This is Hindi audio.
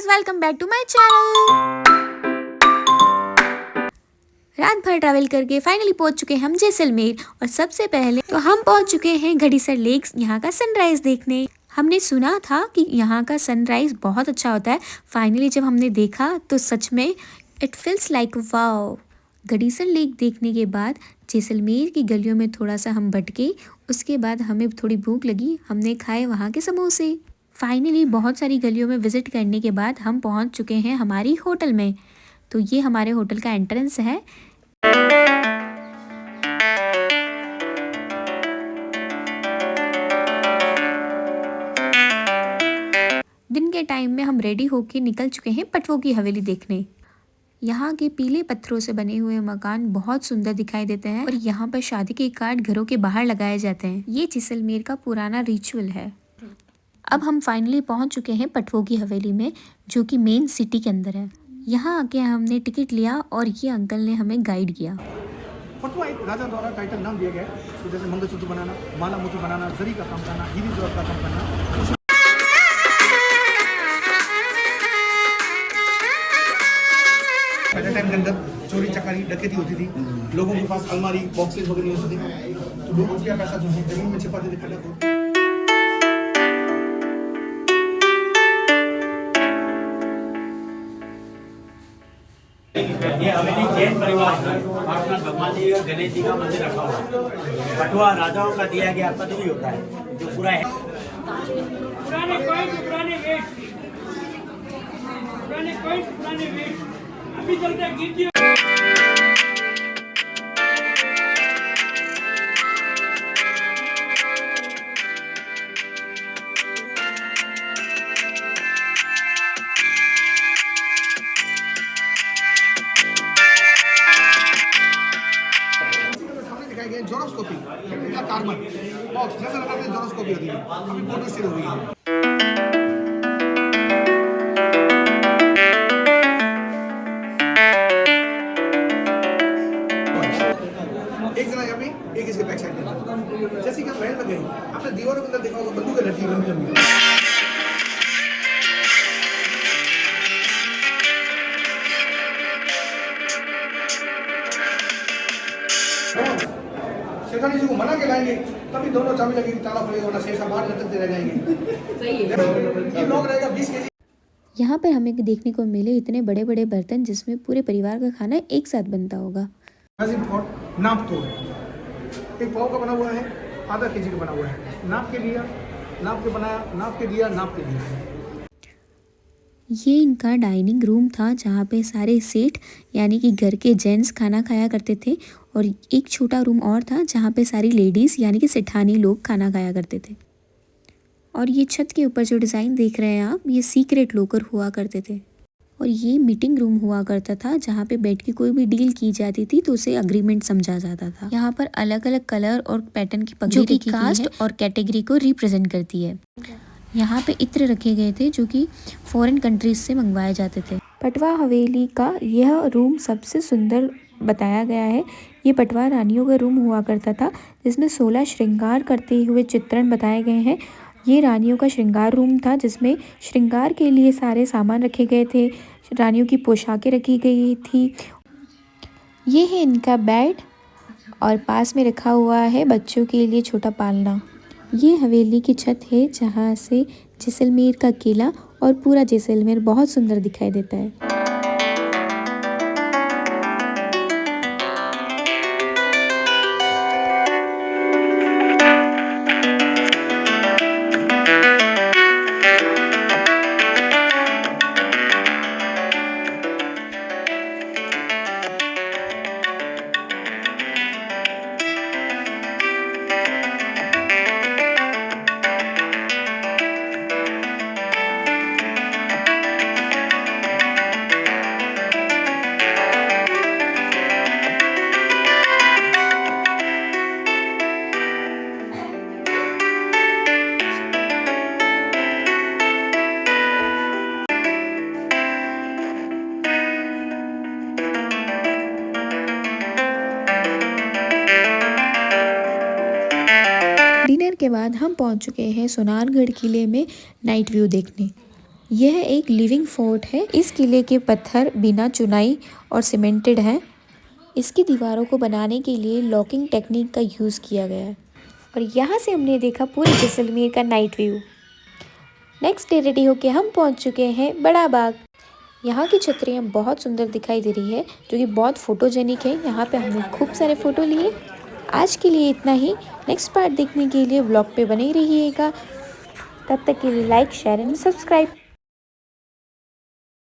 Guys, welcome back to my channel. रात भर ट्रैवल करके फाइनली पहुंच चुके हैं हम जैसलमेर। और सबसे पहले तो हम पहुंच चुके हैं घड़ीसर लेक्स यहाँ का सनराइज देखने। हमने सुना था कि यहाँ का सनराइज बहुत अच्छा होता है। फाइनली जब हमने देखा तो सच में it feels like wow. Gadisar lake देखने के बाद जैसलमेर की गलियों में थोड़ा सा हम भटके। उसके बाद हमें थोड़ी भूख लगी, हमने खाए वहाँ के समोसे। फाइनली बहुत सारी गलियों में विजिट करने के बाद हम पहुँच चुके हैं हमारी होटल में। तो ये हमारे होटल का एंट्रेंस है। दिन के टाइम में हम रेडी होके निकल चुके हैं पटवों की हवेली देखने। यहाँ के पीले पत्थरों से बने हुए मकान बहुत सुंदर दिखाई देते हैं और यहाँ पर शादी के कार्ड घरों के बाहर लगाए जाते हैं। ये जैसलमेर का पुराना रिचुअल है। अब हम फाइनली पहुँच चुके हैं पटवों की हवेली में, जो कि मेन सिटी के अंदर है। यहाँ आके हमने टिकट लिया और ये अंकल ने हमें गाइड किया। पटवा एक राजा द्वारा टाइटल नाम दिया गया है। तो जैसे मंगलसूत्र बनाना, माला मोती बनाना, जरी का काम करना, हीरी जरूरत का काम करना। पहले टाइम के अंदर चोरी चकारी डकैती होती थी, लोगों के पास अलमारी बॉक्सेस वगैरह नहीं होती थी, तो लोग रुपया पैसा जो है जमीन में छिपाते थे खड्डा को। ये हवेली जैन परिवार है। भगवान जी और गणेश जी का मंदिर रखा हुआ है। पटवा राजाओं का दिया गया पदवी होता है जो पूरा है। पुराने अभी चलते गीत। जोरोस्कोपी कार्बन बॉक्स जैसा लगाते हैं, जोरोस्कोपी होती है। अभी फोटो स्टिल हो रही है। एक जना यहाँ पे एक इसके बैक साइड में जैसे कि महल में गए, आपने दीवारों के अंदर देखा होगा बंदूकें लटकी लंबी लंबी। शेठानी जी को मना के लाएंगे तभी दोनों चाबी लगेगी, ताला खुलेगा, वरना शेषा बाहर लटकते रह जाएंगे। सही है। ये लोग रहेगा 20 केजी। यहाँ पर हमें देखने को मिले इतने बड़े बड़े बर्तन जिसमें पूरे परिवार का खाना एक साथ बनता होगा। नाप तो एक पाव का बना हुआ है, आधा केजी का बना हुआ है। नाप के लिया, नाप के बनाया, नाप के दिया, नाप के दिया। ये इनका डाइनिंग रूम था जहाँ पे सारे सेठ यानी कि घर के जेंट्स खाना खाया करते थे। और एक छोटा रूम और था जहाँ पे सारी लेडीज़ यानी कि सेठानी लोग खाना खाया करते थे। और ये छत के ऊपर जो डिज़ाइन देख रहे हैं आप, ये सीक्रेट लॉकर हुआ करते थे। और ये मीटिंग रूम हुआ करता था जहाँ पे बैठ के कोई भी डील की जाती थी तो उसे अग्रीमेंट समझा जाता था। यहाँ पर अलग अलग कलर और पैटर्न की पगड़ी रखी गई है, कास्ट और कैटेगरी को रिप्रेजेंट करती है। यहाँ पे इत्र रखे गए थे जो कि फॉरेन कंट्रीज से मंगवाए जाते थे। पटवा हवेली का यह रूम सबसे सुंदर बताया गया है। ये पटवा रानियों का रूम हुआ करता था जिसमें 16 श्रृंगार करते हुए चित्रण बताए गए हैं। ये रानियों का श्रृंगार रूम था जिसमें श्रृंगार के लिए सारे सामान रखे गए थे, रानियों की पोशाकें रखी गई थी। ये है इनका बेड और पास में रखा हुआ है बच्चों के लिए छोटा पालना। ये हवेली की छत है जहाँ से जैसलमेर का किला और पूरा जैसलमेर बहुत सुंदर दिखाई देता है। डिनर के बाद हम पहुंच चुके हैं सोनारगढ़ किले में नाइट व्यू देखने। यह एक लिविंग फोर्ट है। इस किले के पत्थर बिना चुनाई और सीमेंटेड हैं। इसकी दीवारों को बनाने के लिए लॉकिंग टेक्निक का यूज़ किया गया है। और यहाँ से हमने देखा पूरे जैसलमेर का night view. Next day ready होके हम पहुँच चुके हैं बड़ा बाग। यहाँ की छतरियाँ बहुत सुंदर दिखाई दे रही है, जो कि बहुत फोटोजेनिक है। यहाँ पे हमने खूब सारे फ़ोटो लिए। आज के लिए इतना ही। नेक्स्ट पार्ट देखने के लिए व्लॉग पे बने ही रहिएगा। तब तक के लिए लाइक, शेयर एंड सब्सक्राइब।